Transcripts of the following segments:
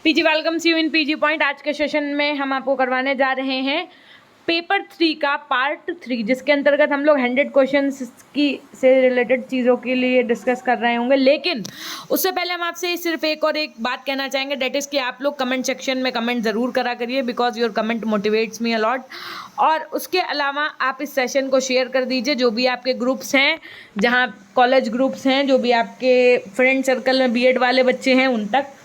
PG welcomes you in PG point. आज के session में हम आपको करवाने जा रहे हैं पेपर 3 का पार्ट 3, जिसके अंतर्गत हम लोग 100 क्वेश्चंस की से रिलेटेड चीज़ों के लिए डिस्कस कर रहे होंगे। लेकिन उससे पहले हम आपसे सिर्फ एक बात कहना चाहेंगे, डेट इज़ कि आप लोग कमेंट सेक्शन में कमेंट ज़रूर करा करिए, because your comment motivates me a lot. और उसके अलावा आप इस सेशन को शेयर कर दीजिए, जो भी आपके ग्रुप्स हैं, जहाँ कॉलेज ग्रुप्स हैं, जो भी आपके फ्रेंड सर्कल में बीएड वाले बच्चे हैं उन तक,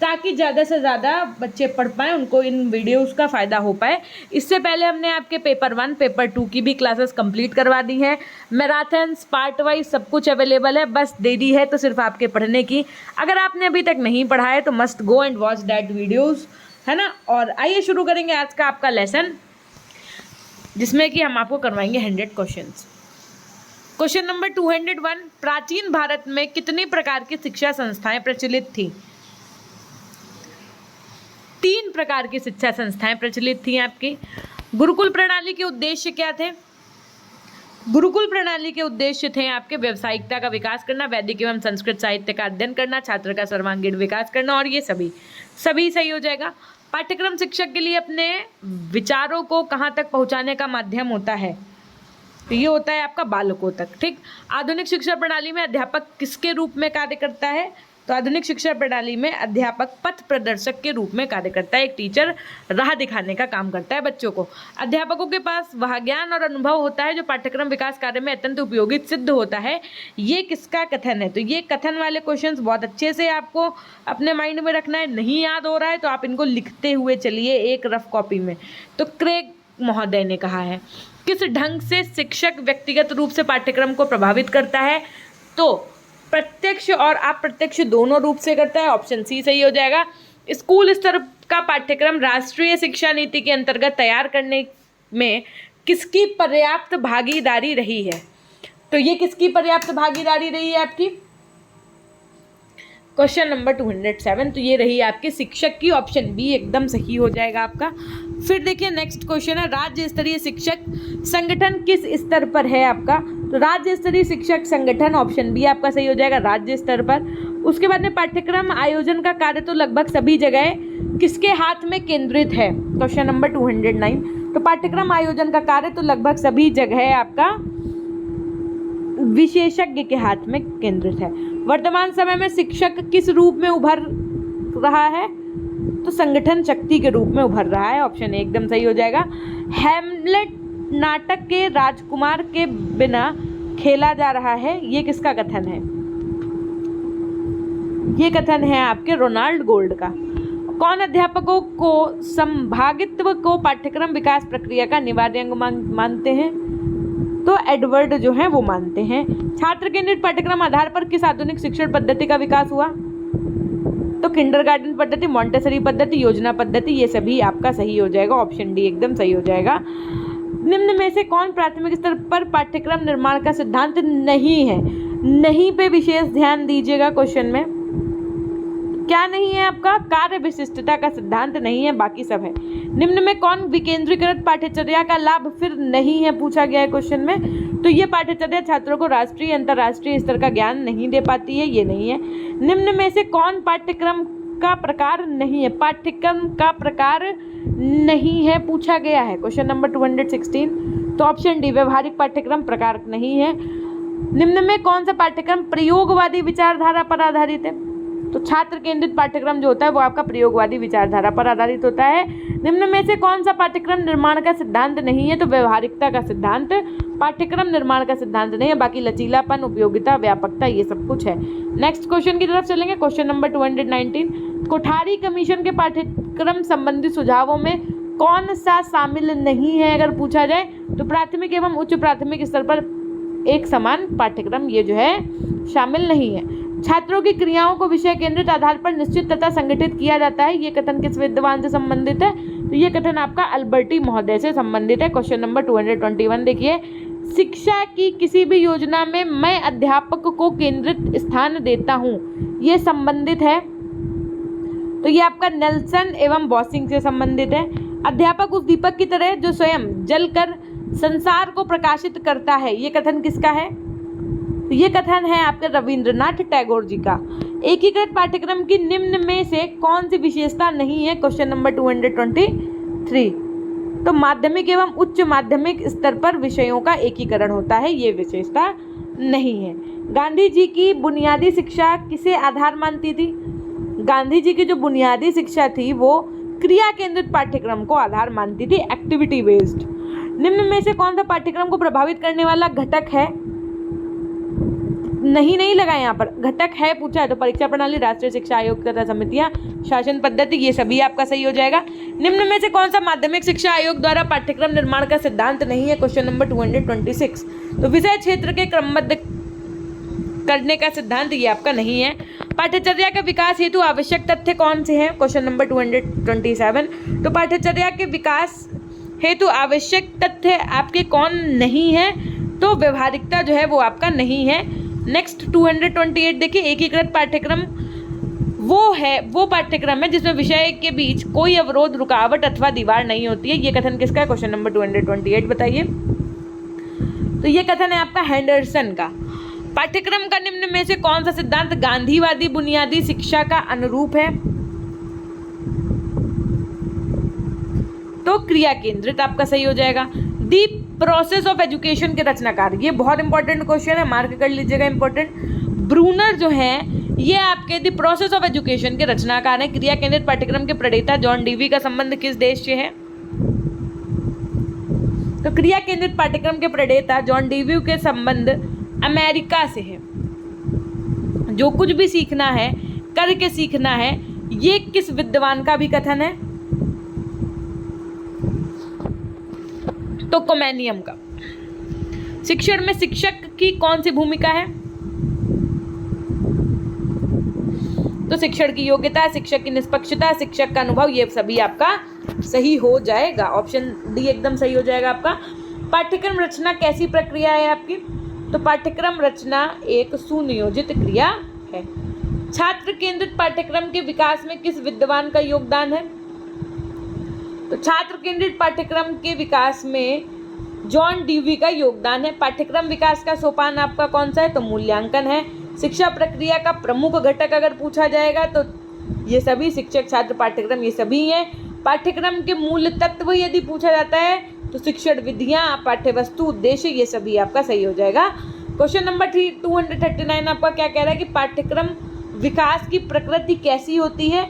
ताकि ज़्यादा से ज़्यादा बच्चे पढ़ पाएँ, उनको इन वीडियोस का फ़ायदा हो पाए। इससे पहले हमने आपके पेपर 1 पेपर 2 की भी क्लासेस कंप्लीट करवा दी हैं। मैराथन्स पार्ट वाइज सब कुछ अवेलेबल है, बस देरी है तो सिर्फ आपके पढ़ने की। अगर आपने अभी तक नहीं पढ़ा है तो must go and watch that videos, है ना। और आइए शुरू करेंगे आज का आपका लेसन, जिसमें कि हम आपको करवाएंगे 100 क्वेश्चन। क्वेश्चन नंबर 201, प्राचीन भारत में कितनी प्रकार की शिक्षा संस्थाएं प्रचलित थी? 3 प्रकार की शिक्षा संस्थाएं प्रचलित थी आपकी। गुरुकुल प्रणाली के उद्देश्य क्या थे? गुरुकुल प्रणाली के उद्देश्य थे आपके व्यावसायिकता का विकास करना, वैदिक एवं संस्कृत साहित्य का अध्ययन करना, छात्र का सर्वांगीण विकास करना, और ये सभी सही हो जाएगा। पाठ्यक्रम शिक्षक के लिए अपने विचारों को कहाँ तक पहुँचाने का माध्यम होता है? तो ये होता है आपका बालकों तक, ठीक। आधुनिक शिक्षा प्रणाली में अध्यापक किसके रूप में कार्य करता है? तो आधुनिक शिक्षा प्रणाली में अध्यापक पथ प्रदर्शक के रूप में कार्य करता है। एक टीचर राह दिखाने का काम करता है बच्चों को। अध्यापकों के पास वह ज्ञान और अनुभव होता है जो पाठ्यक्रम विकास कार्य में अत्यंत उपयोगी सिद्ध होता है। ये किसका कथन है? तो ये कथन वाले क्वेश्चंस बहुत अच्छे से आपको अपने माइंड में रखना है। नहीं याद हो रहा है तो आप इनको लिखते हुए चलिए एक रफ कॉपी में। तो क्रेग महोदय ने कहा है। किस ढंग से शिक्षक व्यक्तिगत रूप से पाठ्यक्रम को प्रभावित करता है? तो प्रत्यक्ष और अप्रत्यक्ष दोनों रूप से करता है। ऑप्शन सी सही हो जाएगा। स्कूल स्तर का पाठ्यक्रम राष्ट्रीय शिक्षा नीति के अंतर्गत तैयार करने में किसकी पर्याप्त भागीदारी रही है? तो ये किसकी पर्याप्त भागीदारी रही है आपकी? क्वेश्चन नंबर 207, तो ये रही आपके शिक्षक की। ऑप्शन बी एकदम सही हो जाएगा आपका। फिर देखिए नेक्स्ट क्वेश्चन है, राज्य स्तरीय शिक्षक संगठन किस स्तर पर है आपका? तो राज्य स्तरीय शिक्षक संगठन, ऑप्शन बी आपका सही हो जाएगा, राज्य स्तर पर। उसके बाद में पाठ्यक्रम आयोजन का कार्य तो लगभग सभी जगह किसके हाथ में केंद्रित है? क्वेश्चन नंबर 209, तो पाठ्यक्रम आयोजन का कार्य तो लगभग सभी जगह आपका विशेषज्ञ के हाथ में केंद्रित है। वर्तमान समय में शिक्षक किस रूप में उभर रहा है? तो संगठन शक्ति के रूप में उभर रहा है। ऑप्शन ए एकदम सही हो जाएगा। हैमलेट नाटक के राजकुमार के बिना खेला जा रहा है, ये किसका कथन है? ये कथन है आपके रोनाल्ड गोल्ड का। कौन अध्यापकों को संभागित्व को पाठ्यक्रम विकास प्रक्रिया का अनिवार्य अंग मानते हैं? तो एडवर्ड जो है वो मानते हैं। छात्र केंद्रित पाठ्यक्रम आधार पर किस आधुनिक शिक्षण पद्धति का विकास हुआ? तो किंडरगार्टन पद्धति, मॉन्टेसरी पद्धति, योजना पद्धति, ये सभी आपका सही हो जाएगा। ऑप्शन डी एकदम सही हो जाएगा। निम्न में से कौन प्राथमिक स्तर पर पाठ्यक्रम निर्माण का सिद्धांत नहीं है? नहीं पे विशेष ध्यान दीजिएगा क्वेश्चन में। क्या नहीं है आपका? कार्य विशिष्टता का सिद्धांत नहीं है, बाकी सब है। निम्न में कौन विकेंद्रीकृत पाठ्यचर्या का लाभ फिर नहीं है, पूछा गया है क्वेश्चन में। तो ये पाठ्यचर्या छात्रों को राष्ट्रीय अंतर्राष्ट्रीय स्तर का ज्ञान नहीं दे पाती है, ये नहीं है। निम्न में से कौन पाठ्यक्रम का प्रकार नहीं है? पाठ्यक्रम का प्रकार नहीं है पूछा गया है क्वेश्चन नंबर 216, तो ऑप्शन डी व्यवहारिक पाठ्यक्रम प्रकार नहीं है। निम्न में कौन सा पाठ्यक्रम प्रयोगवादी विचारधारा पर आधारित है? तो छात्र केंद्रित पाठ्यक्रम जो होता है वो आपका प्रयोगवादी विचारधारा पर आधारित होता है। निम्न में से कौन सा पाठ्यक्रम निर्माण का सिद्धांत नहीं है? तो व्यवहारिकता का सिद्धांत पाठ्यक्रम निर्माण का सिद्धांत नहीं है, बाकी लचीलापन, उपयोगिता, व्यापकता, ये सब कुछ है। नेक्स्ट क्वेश्चन की तरफ चलेंगे। क्वेश्चन नंबर 219, कोठारी कमीशन के पाठ्यक्रम संबंधी सुझावों में कौन सा शामिल नहीं है अगर पूछा जाए? तो प्राथमिक एवं उच्च प्राथमिक स्तर पर एक समान पाठ्यक्रम ये जो है शामिल नहीं है। छात्रों की क्रियाओं को विषय केंद्रित आधार पर निश्चित तथा संगठित किया जाता है, ये कथन किस विद्वान से संबंधित है? तो ये कथन आपका अल्बर्टी महोदय से संबंधित है। क्वेश्चन नंबर 221 देखिए, शिक्षा की किसी भी योजना में मैं अध्यापक को केंद्रित स्थान देता हूँ, ये संबंधित है। तो ये आपका नेल्सन एवं बॉसिंग से संबंधित है। अध्यापक उस दीपक की तरह जो स्वयं जलकर संसार को प्रकाशित करता है, ये कथन किसका है? तो ये कथन है आपके रविंद्रनाथ टैगोर जी का। एकीकृत पाठ्यक्रम की निम्न में से कौन सी विशेषता नहीं है? Question number 223। तो माध्यमिक एवं उच्च माध्यमिक स्तर पर विषयों का एकीकरण होता है, ये विशेषता नहीं है। गांधी जी की बुनियादी शिक्षा किसे आधार मानती थी? गांधी जी की जो बुनियादी शिक्षा थी वो क्रिया केंद्रित पाठ्यक्रम को आधार मानती थी, एक्टिविटी बेस्ड। निम्न में से कौन सा पाठ्यक्रम को प्रभावित करने वाला घटक है? नहीं लगा यहाँ पर, घटक है पूछा है तो परीक्षा प्रणाली, राष्ट्रीय शिक्षा आयोग तथा समितियां, शासन पद्धति, ये सभी आपका सही हो जाएगा। निम्न में से कौन सा माध्यमिक शिक्षा आयोग द्वारा पाठ्यक्रम निर्माण का सिद्धांत नहीं है? Question number 226। तो विषय क्षेत्र के क्रमबद्ध करने का सिद्धांत ये आपका नहीं है। पाठ्यचर्या के विकास हेतु आवश्यक तथ्य कौन से हैं? Question number 227। तो पाठ्यचर्या के विकास हेतु आवश्यक तथ्य आपके कौन नहीं है? तो व्यवहारिकता जो है वो आपका नहीं है। नेक्स्ट 228 देखिए, एकीकृत पाठ्यक्रम वो पाठ्यक्रम है जिसमें विषय के बीच कोई अवरोध, रुकावट अथवा दीवार नहीं होती है। ये कथन किसका है? क्वेश्चन नंबर 228 बताइए। तो ये कथन है आपका हेंडरसन का। पाठ्यक्रम का निम्न में से कौन सा सिद्धांत गांधीवादी बुनियादी शिक्षा का अनुरूप है? तो क्रिया केंद्रित आपका सही हो जाएगा। दी प्रोसेस ऑफ एजुकेशन के रचनाकार, ये बहुत इंपॉर्टेंट क्वेश्चन है, मार्क कर लीजिएगा इंपॉर्टेंट। ब्रूनर जो है ये आपके दी प्रोसेस ऑफ एजुकेशन के रचनाकार हैं। क्रिया केंद्रित पाठ्यक्रम के प्रणेता जॉन डीवी का संबंध किस देश से है? तो क्रिया केंद्रित पाठ्यक्रम के प्रणेता जॉन डीवी के संबंध अमेरिका से है। जो कुछ भी सीखना है करके सीखना है, ये किस विद्वान का भी कथन है? तो कोमेनियम का। शिक्षण में शिक्षक की कौन सी भूमिका है? तो शिक्षण की योग्यता, शिक्षक की निष्पक्षता, शिक्षक का अनुभव, ये सभी आपका सही हो जाएगा। ऑप्शन डी एकदम सही हो जाएगा आपका। पाठ्यक्रम रचना कैसी प्रक्रिया है आपकी? तो पाठ्यक्रम रचना एक सुनियोजित क्रिया है। छात्र केंद्रित पाठ्यक्रम के विकास में किस विद्वान का योगदान है? तो छात्र केंद्रित पाठ्यक्रम के विकास में जॉन डीवी का योगदान है। पाठ्यक्रम विकास का सोपान आपका कौन सा है? तो मूल्यांकन है। शिक्षा प्रक्रिया का प्रमुख घटक अगर पूछा जाएगा तो ये सभी शिक्षक छात्र पाठ्यक्रम ये सभी हैं। पाठ्यक्रम के मूल तत्व यदि पूछा जाता है तो शिक्षण विधियां, पाठ्य वस्तु, उद्देश्य, ये सभी आपका सही हो जाएगा। क्वेश्चन नंबर 239 आपका क्या कह रहा है कि पाठ्यक्रम विकास की प्रकृति कैसी होती है?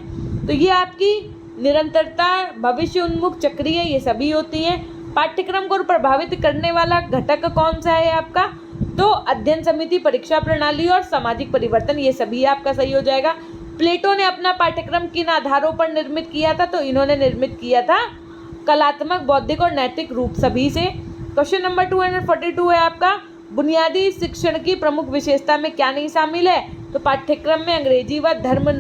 तो ये आपकी निरंतरता, भविष्य उन्मुख, चक्रीय, ये सभी होती हैं। पाठ्यक्रम को प्रभावित करने वाला घटक कौन सा है आपका? तो अध्ययन समिति, परीक्षा प्रणाली और सामाजिक परिवर्तन, ये सभी आपका सही हो जाएगा। प्लेटो ने अपना पाठ्यक्रम किन आधारों पर निर्मित किया था? तो इन्होंने निर्मित किया था कलात्मक, बौद्धिक और नैतिक रूप सभी से। क्वेश्चन नंबर 242 है आपका, बुनियादी शिक्षण की प्रमुख विशेषता में क्या नहीं शामिल है? तो पाठ्यक्रम में अंग्रेजी व धर्म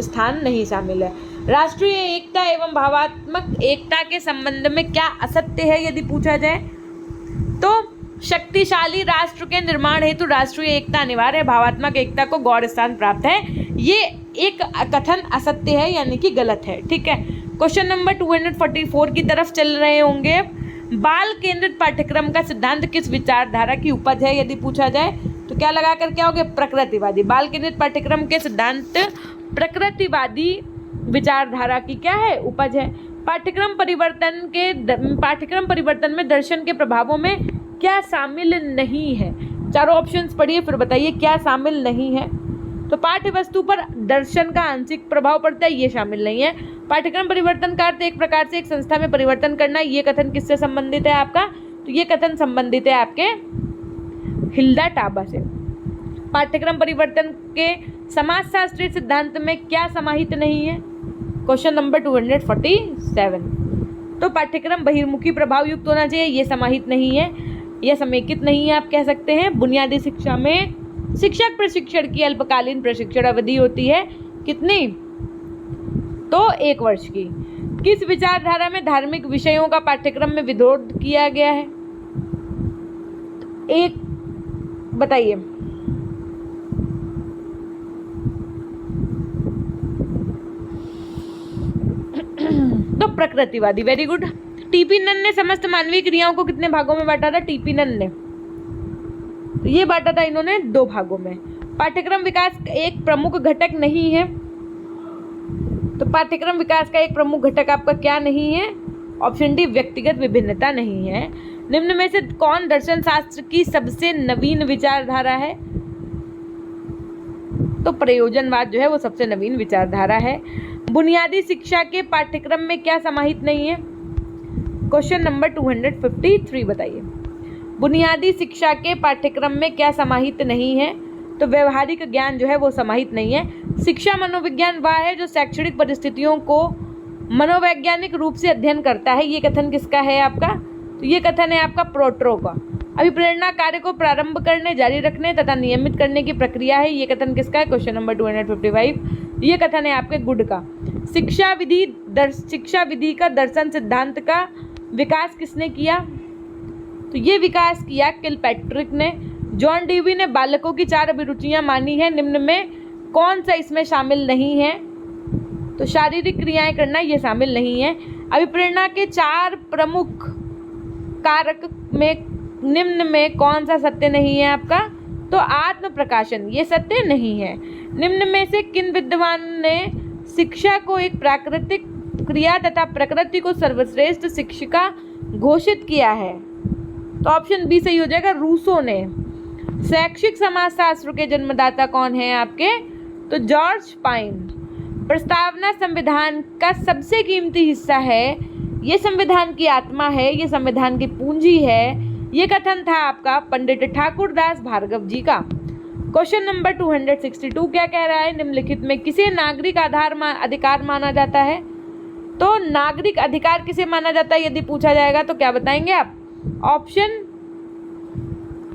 स्थान नहीं शामिल है। राष्ट्रीय एकता एवं भावात्मक एकता के संबंध में क्या असत्य है यदि पूछा जाए? तो शक्तिशाली राष्ट्र के निर्माण हेतु राष्ट्रीय एकता अनिवार्य है, भावात्मक एकता को गौर स्थान प्राप्त है। ये एक कथन असत्य है, यानी कि गलत है। ठीक है, क्वेश्चन नंबर 244 की तरफ चल रहे होंगे। बाल केंद्रित पाठ्यक्रम का सिद्धांत किस विचारधारा की उपज है यदि पूछा जाए? तो क्या लगा कर क्या हो गया? प्रकृतिवादी। बाल केंद्रित पाठ्यक्रम के सिद्धांत प्रकृतिवादी विचारधारा की क्या है? उपज है। पाठ्यक्रम परिवर्तन में दर्शन के प्रभावों में क्या शामिल नहीं है? चारों ऑप्शंस पढ़िए फिर बताइए क्या शामिल नहीं है। तो पाठ्य वस्तु पर दर्शन का आंशिक प्रभाव पड़ता है, ये शामिल नहीं है। पाठ्यक्रम परिवर्तन का अर्थ एक प्रकार से एक संस्था में परिवर्तन करना, ये कथन किससे संबंधित है आपका? तो ये कथन संबंधित है आपके हिल्डा टाबा से। पाठ्यक्रम परिवर्तन के समाजशास्त्रीय सिद्धांत में क्या समाहित नहीं है? Question number 247। तो पाठ्यक्रम बहिर्मुखी प्रभाव युक्त होना चाहिए, ये समाहित नहीं है या समेकित नहीं है आप कह सकते हैं। बुनियादी शिक्षा में शिक्षक प्रशिक्षण की अल्पकालीन प्रशिक्षण अवधि होती है कितनी? तो 1 वर्ष की। किस विचारधारा में धार्मिक विषयों का पाठ्यक्रम में विरोध किया गया है? एक बताइए। तो प्रकृतिवादी। Very good. टीपी नन ने समस्त मानवीय क्रियाओं को कितने भागों में बांटा था? टीपी नन ने ये बांटा था इन्होंने 2 भागों में। पाठ्यक्रम विकास एक प्रमुख घटक नहीं है। तो पाठ्यक्रम विकास का एक प्रमुख घटक आपका क्या नहीं है? ऑप्शन डी व्यक्तिगत विभिन्नता नहीं है। निम्न में से कौन दर्शन शास्त्र की सबसे नवीन विचारधारा है? तो प्रयोजनवाद जो है वो सबसे नवीन विचारधारा है। बुनियादी शिक्षा के पाठ्यक्रम में क्या समाहित नहीं है? क्वेश्चन नंबर 253 बताइए। बुनियादी शिक्षा के पाठ्यक्रम में क्या समाहित नहीं है? तो व्यवहारिक ज्ञान जो है वो समाहित नहीं है। शिक्षा मनोविज्ञान वह है जो शैक्षणिक परिस्थितियों को मनोवैज्ञानिक रूप से अध्ययन करता है। ये कथन किसका है आपका? तो ये कथन है आपका प्रोट्रो का। अभिप्रेरणा कार्य को प्रारंभ करने, जारी रखने तथा नियमित करने की प्रक्रिया है। ये कथन किसका है? Question number 255। ये कथन है आपके गुड का। शिक्षा विधि का दर्शन सिद्धांत का विकास किसने किया? तो ये विकास किया किलपैट्रिक ने। जॉन डीवी ने बालकों की 4 अभिरुचियां मानी है। निम्न में कौन सा इसमें शामिल नहीं है? तो शारीरिक क्रियाएं करना ये शामिल नहीं है। अभिप्रेरणा के 4 प्रमुख कारक में निम्न में कौन सा सत्य नहीं है आपका? तो आत्म प्रकाशन ये सत्य नहीं है। निम्न में से किन विद्वान ने शिक्षा को एक प्राकृतिक क्रिया तथा प्रकृति को सर्वश्रेष्ठ शिक्षिका घोषित किया है? तो ऑप्शन बी सही हो जाएगा, रूसो ने। शैक्षिक समाजशास्त्र के जन्मदाता कौन है आपके? तो जॉर्ज पाइन। प्रस्तावना संविधान का सबसे कीमती हिस्सा है, ये संविधान की आत्मा है, ये संविधान की पूंजी है। ये कथन था आपका पंडित ठाकुरदास भार्गव जी का। क्वेश्चन नंबर 262 क्या कह रहा है? निम्नलिखित में किसे नागरिक अधिकार माना जाता है? तो नागरिक अधिकार किसे माना जाता है यदि पूछा जाएगा तो क्या बताएंगे आप? ऑप्शन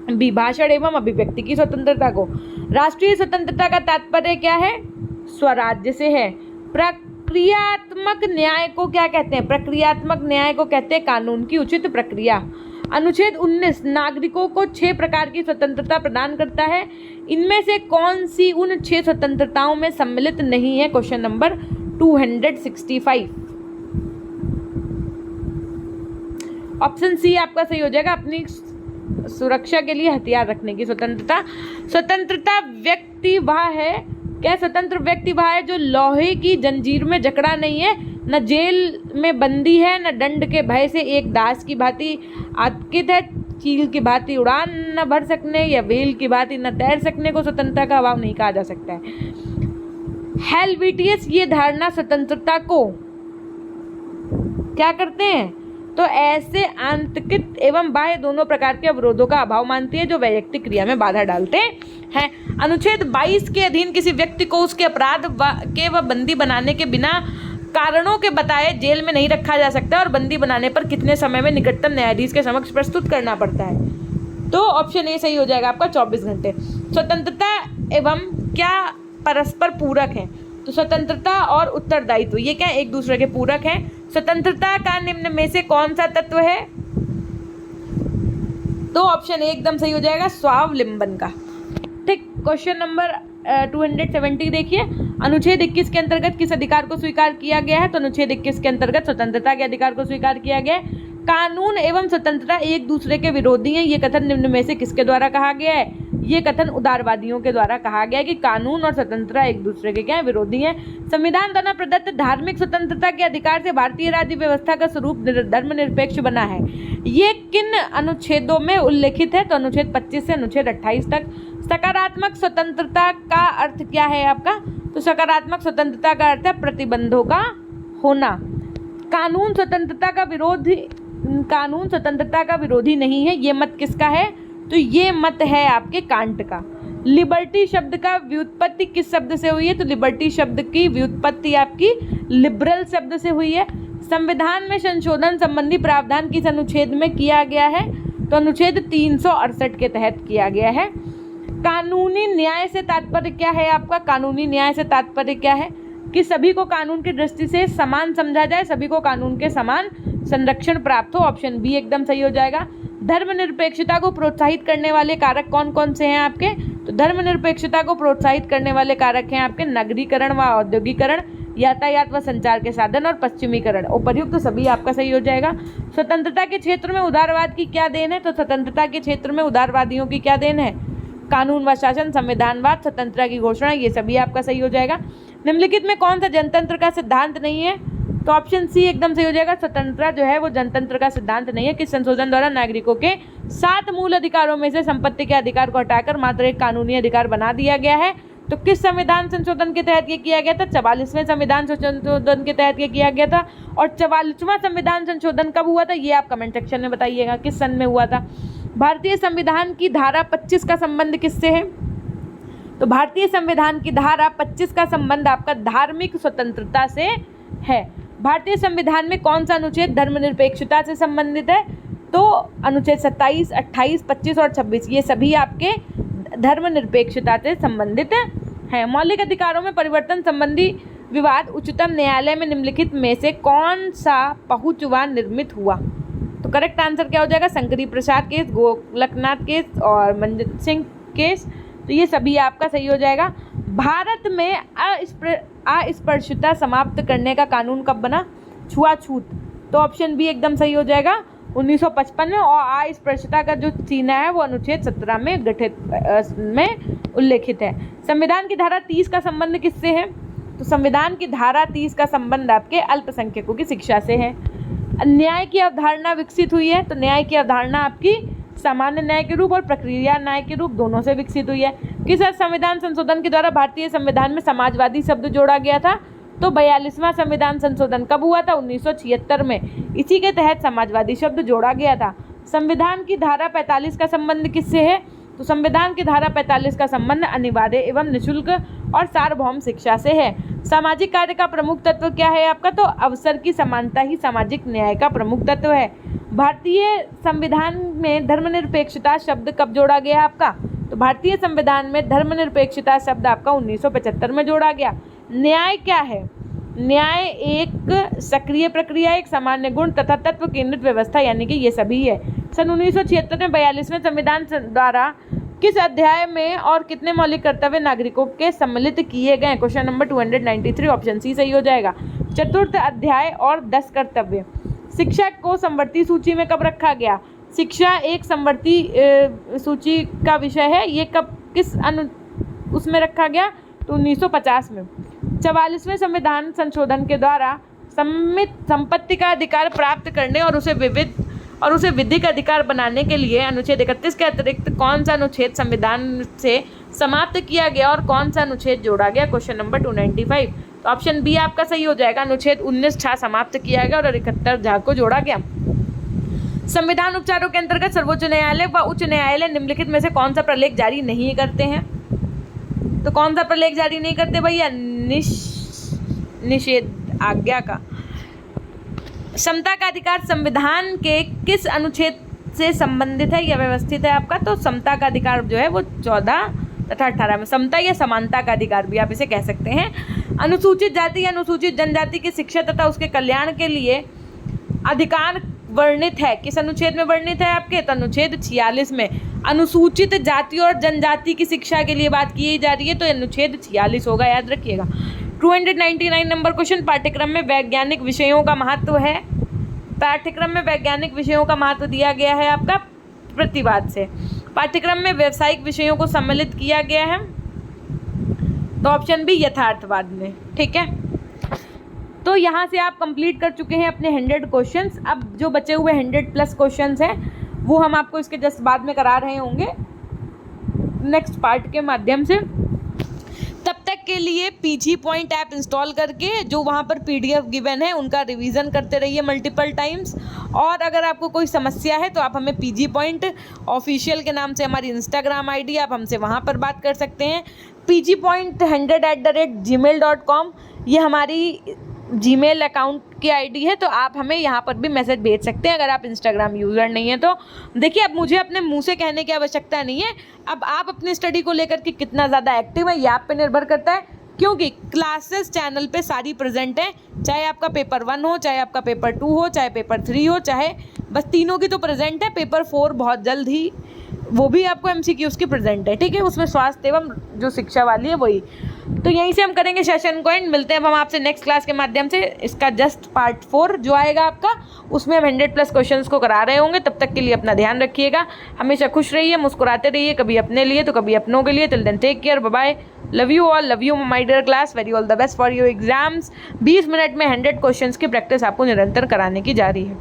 बी भाषण एवं अभिव्यक्ति की स्वतंत्रता को। राष्ट्रीय स्वतंत्रता का तात्पर्य क्या है? स्वराज्य से है। प्रक्रियात्मक न्याय को क्या कहते हैं? प्रक्रियात्मक न्याय को कहते हैं कानून की उचित प्रक्रिया। अनुच्छेद 19 नागरिकों को 6 प्रकार की स्वतंत्रता प्रदान करता है। इनमें से कौन सी उन 6 स्वतंत्रताओं में सम्मिलित नहीं है? Question number 265। ऑप्शन सी आपका सही हो जाएगा, अपनी सुरक्षा के लिए हथियार रखने की स्वतंत्रता। स्वतंत्रता व्यक्ति वह है, क्या स्वतंत्र व्यक्ति वह है जो लोहे की जंजीर में जकड़ा नहीं है, न जेल में बंदी है, न दंड के भय से एक दास की भांति आतंकित है, चील की भांति उड़ान न भर सकने या व्हेल की भांति न तैर सकने को स्वतंत्रता का अभाव नहीं कहा जा सकता है। हेल्वेटियस ये धारणा स्वतंत्रता को क्या करते हैं? तो ऐसे आंतरिक एवं बाह्य दोनों प्रकार के अवरोधों का अभाव मानती है जो वैयक्तिक क्रिया में बाधा डालते हैं। अनुच्छेद 22 के अधीन किसी व्यक्ति को उसके अपराध के व बंदी बनाने के बिना कारणों के बताए जेल में नहीं रखा जा सकता और बंदी बनाने पर कितने समय में निकटतम न्यायाधीश के समक्ष प्रस्तुत करना पड़ता है? तो ऑप्शन ए सही हो जाएगा आपका 24 घंटे। स्वतंत्रता एवं क्या परस्पर पूरक हैं? तो स्वतंत्रता और उत्तरदायित्व ये क्या एक दूसरे के पूरक हैं। स्वतंत्रता का निम्न में से कौन सा तत्व है? तो ऑप्शन ए एकदम सही हो जाएगा, स्वावलंबन का। ठीक, क्वेश्चन नंबर 270 देखिए। अनुच्छेद 21 के अंतर्गत किस अधिकार को स्वीकार किया गया है? तो अनुच्छेद 21 के अंतर्गत स्वतंत्रता के अधिकार को स्वीकार किया गया है। कानून एवं स्वतंत्रता एक दूसरे के विरोधी हैं, ये कथन निम्न में से किसके द्वारा कहा गया है? ये कथन उदारवादियों के द्वारा कहा गया है कि कानून और स्वतंत्रता एक दूसरे के क्या है? विरोधी हैं। संविधान द्वारा प्रदत्त धार्मिक स्वतंत्रता के अधिकार से भारतीय राज्य व्यवस्था का स्वरूप धर्मनिरपेक्ष बना है। ये किन अनुच्छेदों में उल्लेखित है? तो अनुच्छेद 25 से अनुच्छेद 28 तक। सकारात्मक स्वतंत्रता का अर्थ क्या है आपका? तो सकारात्मक स्वतंत्रता का अर्थ है प्रतिबंधों का होना। कानून स्वतंत्रता का विरोधी नहीं है, ये मत किसका है? तो ये मत है आपके कांट का। लिबर्टी शब्द का व्युत्पत्ति किस शब्द से हुई है? तो लिबर्टी शब्द की व्युत्पत्ति आपकी लिबरल शब्द से हुई है। संविधान में संशोधन संबंधी प्रावधान किस अनुच्छेद में किया गया है? तो अनुच्छेद 368 के तहत किया गया है। कानूनी न्याय से तात्पर्य क्या है आपका? कानूनी न्याय से तात्पर्य क्या है? कि सभी को कानून की दृष्टि से समान समझा जाए, सभी को कानून के समान संरक्षण प्राप्त हो। ऑप्शन बी एकदम सही हो जाएगा। धर्मनिरपेक्षता को प्रोत्साहित करने वाले कारक कौन कौन से हैं आपके? तो धर्मनिरपेक्षता को प्रोत्साहित करने वाले कारक हैं आपके नगरीकरण व औद्योगिकरण, यातायात व संचार के साधन और पश्चिमीकरण। उपर्युक्त तो सभी आपका सही हो जाएगा। स्वतंत्रता के क्षेत्र में उदारवाद की क्या देन है? तो स्वतंत्रता के क्षेत्र में उदारवादियों की क्या देन है? कानून व शासन, संविधानवाद, स्वतंत्रता की घोषणा, ये सभी आपका सही हो जाएगा। निम्नलिखित में कौन सा जनतंत्र का सिद्धांत नहीं है? तो ऑप्शन सी एकदम सही हो जाएगा। स्वतंत्रता जो है वो जनतंत्र का सिद्धांत नहीं है। किस संशोधन द्वारा नागरिकों के 7 मूल अधिकारों में से संपत्ति के अधिकार को हटाकर मात्र एक कानूनी अधिकार बना दिया गया है? तो किस संविधान संशोधन के तहत ये किया गया था? 44वें संविधान संशोधन के तहत ये किया गया था। और 44वां संविधान संशोधन कब हुआ था, ये आप कमेंट सेक्शन में बताइएगा किस सन में हुआ था। भारतीय संविधान की धारा 25 का संबंध किससे है? तो भारतीय संविधान की धारा 25 का संबंध आपका धार्मिक स्वतंत्रता से है। भारतीय संविधान में कौन सा अनुच्छेद धर्मनिरपेक्षता से संबंधित है? तो अनुच्छेद 27, 28, 25 और 26 ये सभी आपके धर्मनिरपेक्षता से संबंधित हैं। मौलिक अधिकारों में परिवर्तन संबंधी विवाद उच्चतम न्यायालय में निम्नलिखित में से कौन सा पहुंचवा निर्मित हुआ? तो करेक्ट आंसर क्या हो जाएगा? शंकरी प्रसाद केस, गोलकनाथ केस और मनजीत सिंह केस। तो ये सभी आपका सही हो जाएगा। भारत में अस्पृश्यता समाप्त करने का कानून कब बना? छुआछूत। तो ऑप्शन बी एकदम सही हो जाएगा 1955 में। और अस्पृश्यता का जो सीना है वो अनुच्छेद 17 में गठित में उल्लेखित है। संविधान की धारा 30 का संबंध किससे है? तो संविधान की धारा 30 का संबंध आपके अल्पसंख्यकों की शिक्षा से है। न्याय की अवधारणा विकसित हुई है। तो न्याय की अवधारणा आपकी सामान्य न्याय के रूप और प्रक्रिया न्याय के रूप दोनों से विकसित हुई है। किस संविधान संशोधन के द्वारा भारतीय संविधान में समाजवादी शब्द जोड़ा गया था? तो 42वां संविधान संशोधन कब हुआ था? 1976 में। इसी के तहत समाजवादी शब्द जोड़ा गया था। संविधान की धारा 45 का संबंध किससे है? तो संविधान की धारा 45 का संबंध अनिवार्य एवं निःशुल्क और सार्वभौम शिक्षा से है। सामाजिक कार्य का प्रमुख तत्व क्या है आपका? तो अवसर की समानता ही सामाजिक न्याय का प्रमुख तत्व है। भारतीय संविधान में धर्मनिरपेक्षता शब्द कब जोड़ा गया आपका? तो भारतीय संविधान में धर्मनिरपेक्षता शब्द आपका 1975 में जोड़ा गया। न्याय क्या है? न्याय एक सक्रिय प्रक्रिया, एक सामान्य गुण तथा तत्व केंद्रित व्यवस्था, यानी कि ये सभी है। सन 1976 में 42वें संविधान द्वारा किस अध्याय में और कितने मौलिक कर्तव्य नागरिकों के सम्मिलित किए गए? क्वेश्चन नंबर 293, ऑप्शन सी सही हो जाएगा। चतुर्थ अध्याय और 10 कर्तव्य। शिक्षा को समवर्ती सूची में कब रखा गया? शिक्षा एक समवर्ती सूची का विषय है। ये कब किस उसमें रखा गया? तो 1950 में। 44वें संविधान संशोधन के द्वारा संपत्ति का अधिकार प्राप्त करने और उसे विधिक अधिकार बनाने के लिए अनुच्छेद 31 के अतिरिक्त कौन सा अनुच्छेद संविधान से समाप्त किया गया और कौन सा अनुच्छेद जोड़ा गया? Question number 295। तो ऑप्शन बी आपका सही हो जाएगा। अनुच्छेद 19 समाप्त किया गया और 71 को जोड़ा गया। संविधान उपचारों के अंतर्गत सर्वोच्च न्यायालय व उच्च न्यायालय निम्नलिखित में से कौन सा प्रलेख जारी नहीं करते हैं? तो कौन सा प्रलेख जारी नहीं करते भैया? निषेध आज्ञा का। समता का अधिकार संविधान के किस अनुच्छेद से संबंधित है या व्यवस्थित है आपका? तो समता का अधिकार जो है वो 14 तथा 18 में। समता या समानता का अधिकार भी आप इसे कह सकते हैं। अनुसूचित जाति या अनुसूचित जनजाति की शिक्षा तथा उसके कल्याण के लिए अधिकार वर्णित है। किस अनुच्छेद में वर्णित है आपके? तो अनुच्छेद 46 में। अनुसूचित जाति और जनजाति की शिक्षा के लिए बात की जा रही है, तो अनुच्छेद 46 होगा, याद रखिएगा। 299 नंबर क्वेश्चन। पाठ्यक्रम में वैज्ञानिक विषयों का महत्व है। पाठ्यक्रम में वैज्ञानिक विषयों का महत्व दिया गया है आपका प्रतिवाद से। पाठ्यक्रम में व्यावसायिक विषयों को सम्मिलित किया गया है, तो ऑप्शन बी यथार्थवाद में। ठीक है, तो यहाँ से आप कंप्लीट कर चुके हैं अपने 100 क्वेश्चंस। अब जो बचे हुए 100+ क्वेश्चंस हैं वो हम आपको इसके जस्ट बाद में करा रहे होंगे नेक्स्ट पार्ट के माध्यम से। तब तक के लिए पीजी पॉइंट ऐप इंस्टॉल करके जो वहाँ पर PDF गिवन है उनका रिवीजन करते रहिए मल्टीपल टाइम्स। और अगर आपको कोई समस्या है तो आप हमें पीजी पॉइंट ऑफिशियल के नाम से हमारी इंस्टाग्राम ID, आप हमसे वहाँ पर बात कर सकते हैं। pgpoint100@gmail.com ये हमारी जीमेल अकाउंट की ID है, तो आप हमें यहाँ पर भी मैसेज भेज सकते हैं अगर आप इंस्टाग्राम यूज़र नहीं है तो। देखिए, अब मुझे अपने मुंह से कहने की आवश्यकता नहीं है। अब आप अपनी स्टडी को लेकर के कितना ज़्यादा एक्टिव है ये आप पे निर्भर करता है, क्योंकि क्लासेस चैनल पे सारी प्रेजेंट है। चाहे आपका पेपर 1 हो, चाहे आपका पेपर 2 हो, चाहे पेपर 3 हो, चाहे बस तीनों की तो प्रेजेंट है। पेपर 4 बहुत जल्द ही, वो भी आपको MCQs की प्रेजेंट है। ठीक है, उसमें स्वास्थ्य एवं जो शिक्षा वाली है वही। तो यहीं से हम करेंगे सेशन को एंड। मिलते हैं अब हम आपसे नेक्स्ट क्लास के माध्यम से। इसका जस्ट पार्ट 4 जो आएगा आपका, उसमें हम 100+ क्वेश्चंस को करा रहे होंगे। तब तक के लिए अपना ध्यान रखिएगा, हमेशा खुश रहिए, मुस्कुराते रहिए, कभी अपने लिए तो कभी अपनों के लिए। Till then take care, bye bye, love you all, love you my dear class, very all the best for your exams. 20 minute में 100 क्वेश्चंस की प्रैक्टिस आपको निरंतर कराने की जा रही है।